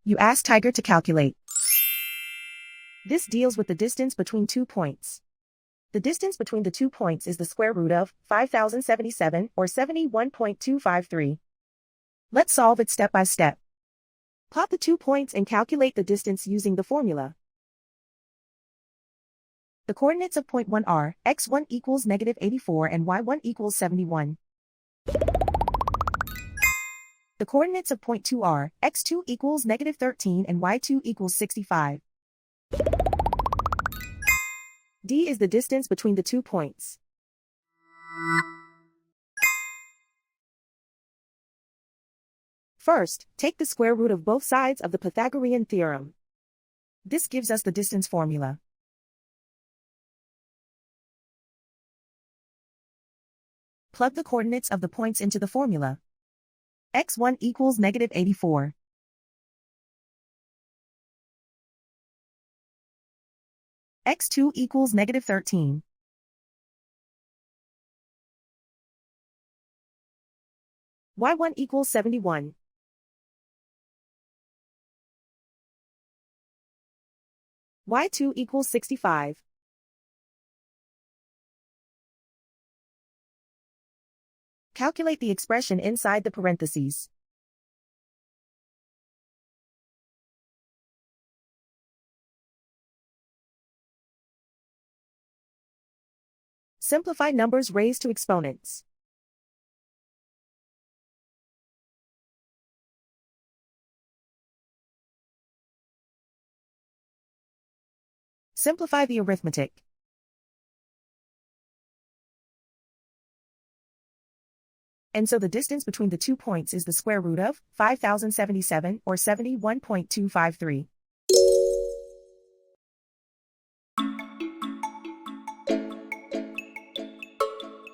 You ask Tiger to calculate. This deals with the distance between 2 points. The distance between the 2 points is the square root of 5077 or 71.253. Let's solve it step by step. Plot the 2 points and calculate the distance using the formula. The coordinates of point 1 are x1 equals -84 and y1 equals 71. The coordinates of point 2 are x2 equals -13 and y2 equals 65. D is the distance between the 2 points. First, take the square root of both sides of the Pythagorean theorem. This gives us the distance formula. Plug the coordinates of the points into the formula. x1 equals -84. x2 equals -13. y1 equals 71. y2 equals 65. Calculate the expression inside the parentheses. Simplify numbers raised to exponents. Simplify the arithmetic. And so the distance between the 2 points is the square root of 5077 or 71.253.